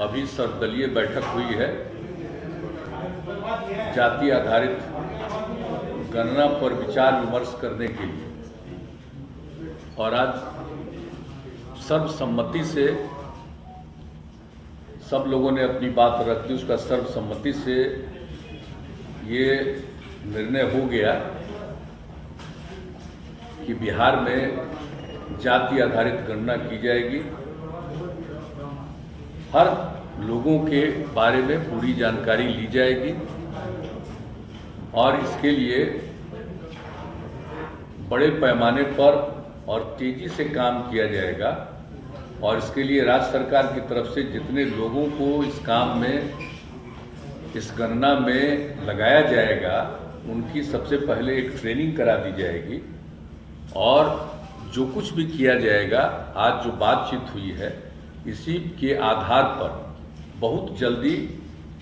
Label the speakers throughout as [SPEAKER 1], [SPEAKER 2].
[SPEAKER 1] अभी सर्वदलीय बैठक हुई है जाति आधारित गणना पर विचार विमर्श करने के लिए, और आज सर्वसम्मति से सब लोगों ने अपनी बात रख दी। उसका सर्वसम्मति से ये निर्णय हो गया कि बिहार में जाति आधारित गणना की जाएगी। हर लोगों के बारे में पूरी जानकारी ली जाएगी और इसके लिए बड़े पैमाने पर और तेजी से काम किया जाएगा। और इसके लिए राज्य सरकार की तरफ से जितने लोगों को इस काम में, इस गणना में लगाया जाएगा, उनकी सबसे पहले एक ट्रेनिंग करा दी जाएगी। और जो कुछ भी किया जाएगा, आज जो बातचीत हुई है, इसी के आधार पर बहुत जल्दी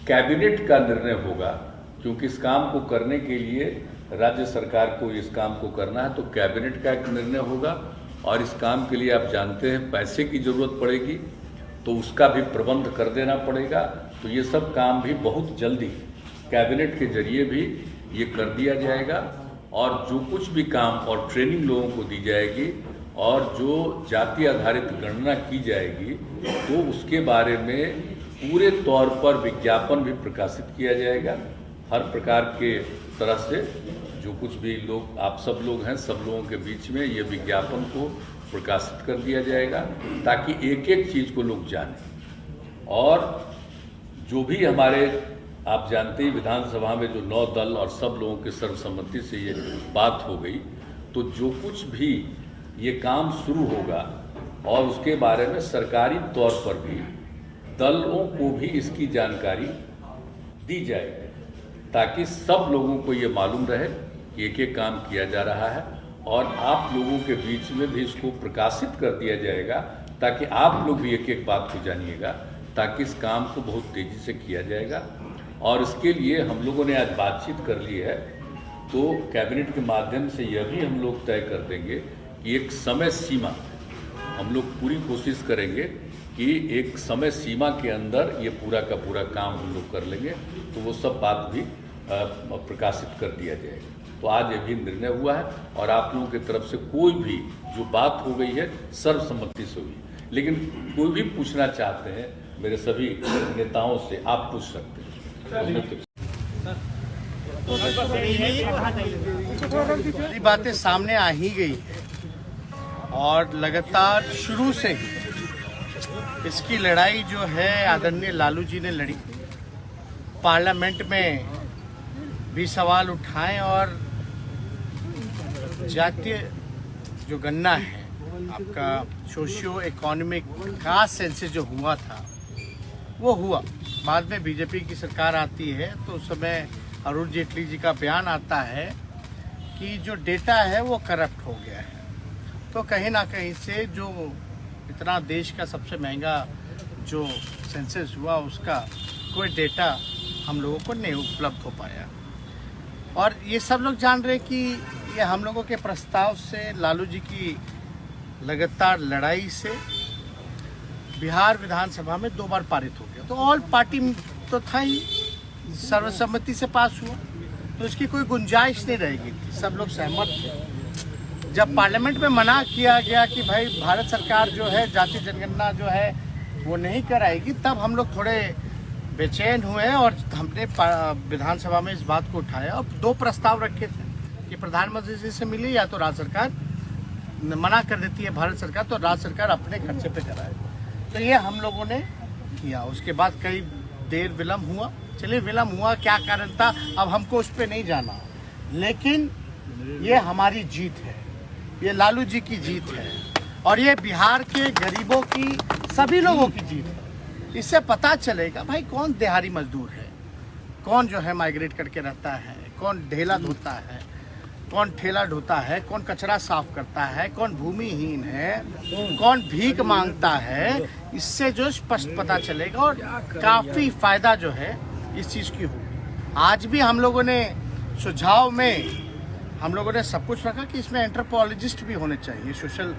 [SPEAKER 1] कैबिनेट का निर्णय होगा, क्योंकि इस काम को करने के लिए राज्य सरकार को इस काम को करना है, तो कैबिनेट का एक निर्णय होगा। और इस काम के लिए आप जानते हैं पैसे की जरूरत पड़ेगी, तो उसका भी प्रबंध कर देना पड़ेगा। तो ये सब काम भी बहुत जल्दी कैबिनेट के जरिए भी ये कर दिया जाएगा। और जो कुछ भी काम और ट्रेनिंग लोगों को दी जाएगी और जो जाति आधारित गणना की जाएगी, तो उसके बारे में पूरे तौर पर विज्ञापन भी प्रकाशित किया जाएगा। हर प्रकार के तरह से जो कुछ भी लोग, आप सब लोग हैं, सब लोगों के बीच में ये विज्ञापन को प्रकाशित कर दिया जाएगा, ताकि एक एक चीज़ को लोग जानें। और जो भी हमारे, आप जानते ही विधानसभा में जो 9 दल और सब लोगों के सर्वसम्मति से ये बात हो गई, तो जो कुछ भी ये काम शुरू होगा और उसके बारे में सरकारी तौर पर भी दलों को भी इसकी जानकारी दी जाएगी, ताकि सब लोगों को ये मालूम रहे कि एक एक काम किया जा रहा है। और आप लोगों के बीच में भी इसको प्रकाशित कर दिया जाएगा, ताकि आप लोग भी एक एक बात को जानिएगा, ताकि इस काम को बहुत तेज़ी से किया जाएगा। और इसके लिए हम लोगों ने आज बातचीत कर ली है, तो कैबिनेट के माध्यम से यह भी हम लोग तय कर देंगे कि एक समय सीमा, हम लोग पूरी कोशिश करेंगे कि एक समय सीमा के अंदर ये पूरा का पूरा काम हम लोग कर लेंगे, तो वो सब बात भी प्रकाशित कर दिया जाएगा। तो आज ये भी निर्णय हुआ है और आप लोगों की तरफ से कोई भी जो बात हो गई है सर्वसम्मति से हुई, लेकिन कोई भी पूछना चाहते हैं मेरे सभी नेताओं से, आप पूछ सकते हैं।
[SPEAKER 2] ये बातें सामने आ ही गई है और लगातार शुरू से ही इसकी लड़ाई जो है आदरणीय लालू जी ने लड़ी। पार्लियामेंट में भी सवाल उठाए और जातीय जो गणना है, आपका सोशियो इकोनॉमिक का सेंसस जो हुआ था वो हुआ। बाद में बीजेपी की सरकार आती है तो उस समय अरुण जेटली जी का बयान आता है कि जो डेटा है वो करप्ट हो गया है। तो कहीं ना कहीं से जो इतना देश का सबसे महंगा जो सेंसस हुआ, उसका कोई डेटा हम लोगों को नहीं उपलब्ध हो पाया। और ये सब लोग जान रहे कि ये हम लोगों के प्रस्ताव से, लालू जी की लगातार लड़ाई से बिहार विधानसभा में 2 बार पारित हो गया। तो ऑल पार्टी तो था ही, सर्वसम्मति से पास हुआ, तो इसकी कोई गुंजाइश नहीं रहेगी थी, सब लोग सहमत थे। जब पार्लियामेंट में मना किया गया कि भाई भारत सरकार जो है जाति जनगणना जो है वो नहीं कराएगी, तब हम लोग थोड़े बेचैन हुए और हमने विधानसभा में इस बात को उठाया और 2 प्रस्ताव रखे थे कि प्रधानमंत्री जी से मिली, या तो राज्य सरकार मना कर देती है भारत सरकार, तो राज्य सरकार अपने खर्चे पे कराए। तो ये हम लोगों ने किया। उसके बाद कई देर विलम्ब हुआ। चलिए, विलम्ब हुआ, क्या कारण था अब हमको उस पर नहीं जाना, लेकिन ये हमारी जीत है, ये लालू जी की जीत है और ये बिहार के गरीबों की, सभी लोगों की जीत है। इससे पता चलेगा भाई कौन दिहाड़ी मजदूर है, कौन जो है माइग्रेट करके रहता है, कौन ढेला धोता है, कौन ठेला ढोता है, कौन कचरा साफ करता है, कौन भूमिहीन है, कौन भीख मांगता है। इससे जो स्पष्ट पता चलेगा और काफ़ी फायदा जो है इस चीज़ की होगी। आज भी हम लोगों ने सुझाव में हम लोगों ने सब कुछ रखा कि इसमें एंथ्रोपोलॉजिस्ट भी होने चाहिए, सोशल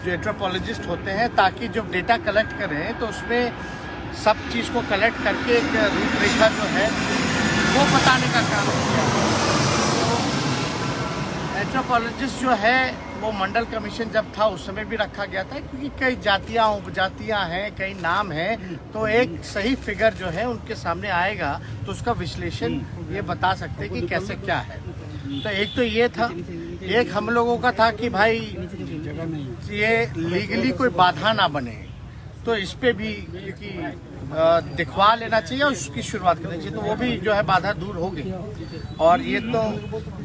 [SPEAKER 2] जो एंथ्रोपोलॉजिस्ट होते हैं, ताकि जब डेटा कलेक्ट करें तो उसमें सब चीज़ को कलेक्ट करके एक रूपरेखा जो है वो बताने का काम किया। एंथ्रोपोलॉजिस्ट जो है वो मंडल कमीशन जब था उस समय भी रखा गया था, क्योंकि कई जातियाँ उपजातियाँ हैं, कई नाम हैं, तो एक सही फिगर जो है उनके सामने आएगा तो उसका विश्लेषण ये बता सकते हैं कि कैसे क्या है। तो एक तो ये था, एक हम लोगों का था कि भाई ये लीगली कोई बाधा ना बने, तो इस पे भी क्योंकि दिखवा लेना चाहिए और उसकी शुरुआत करनी चाहिए, तो वो भी जो है बाधा दूर हो गई। और ये तो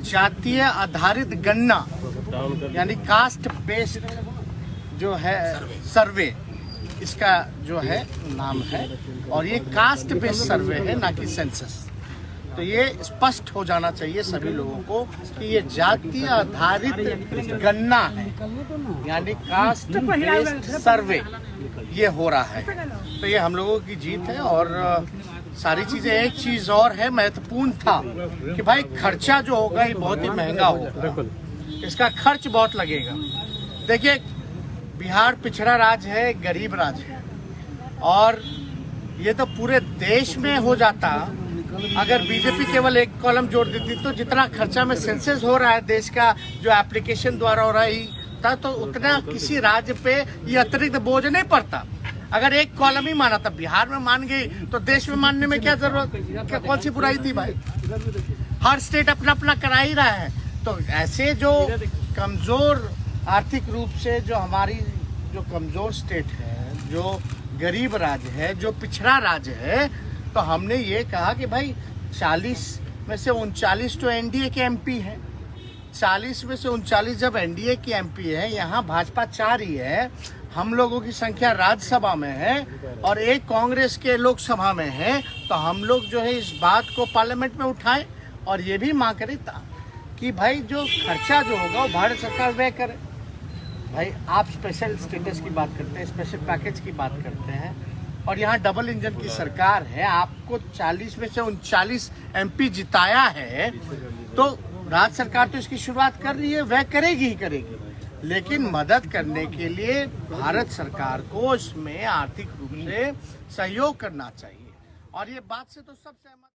[SPEAKER 2] जातीय आधारित गणना यानी कास्ट बेस्ड जो है सर्वे इसका जो है नाम है, और ये कास्ट बेस्ड सर्वे है ना कि सेंसस। तो ये स्पष्ट हो जाना चाहिए सभी लोगों को कि ये जातीय आधारित गणना है यानी कास्ट बेस्ड सर्वे ये हो रहा है। तो ये हम लोगों की जीत है। और सारी चीजें, एक चीज और है महत्वपूर्ण था कि भाई खर्चा जो होगा ये बहुत ही महंगा होगा, इसका खर्च बहुत लगेगा। देखिए बिहार पिछड़ा राज्य है, गरीब राज्य है, और ये तो पूरे देश में हो जाता अगर बीजेपी केवल एक कॉलम जोड़ देती, तो जितना खर्चा में सेंसस हो रहा है देश का जो एप्लीकेशन द्वारा हो रहा है, तो उतना किसी राज्य पे ये अतिरिक्त बोझ नहीं पड़ता। अगर एक कॉलम ही माना था, बिहार में मान गई तो देश में मानने में क्या जरूरत, क्या कौन सी बुराई थी भाई? हर स्टेट अपना अपना करा ही रहा है। तो ऐसे जो कमजोर आर्थिक रूप से जो हमारी जो कमजोर स्टेट है, जो गरीब राज्य है, जो पिछड़ा राज्य है, तो हमने ये कहा कि भाई 40 में से 39 तो एनडीए के एमपी हैं, 40 में से 39 जब एनडीए की एमपी है, यहाँ भाजपा 4 ही है, हम लोगों की संख्या राज्यसभा में है और एक कांग्रेस के लोकसभा में है, तो हम लोग जो है इस बात को पार्लियामेंट में उठाएं और ये भी मांग करें कि भाई जो खर्चा जो होगा वो भारत सरकार व्यय करे। भाई आप स्पेशल स्टेटस की बात करते हैं, स्पेशल पैकेज की बात करते हैं, और यहाँ डबल इंजन की सरकार है, आपको 40 में से 39 एमपी जिताया है, तो राज्य सरकार तो इसकी शुरुआत कर रही है, वह करेगी ही करेगी, लेकिन मदद करने के लिए भारत सरकार को इसमें आर्थिक रूप से सहयोग करना चाहिए। और ये बात से तो सब सहमत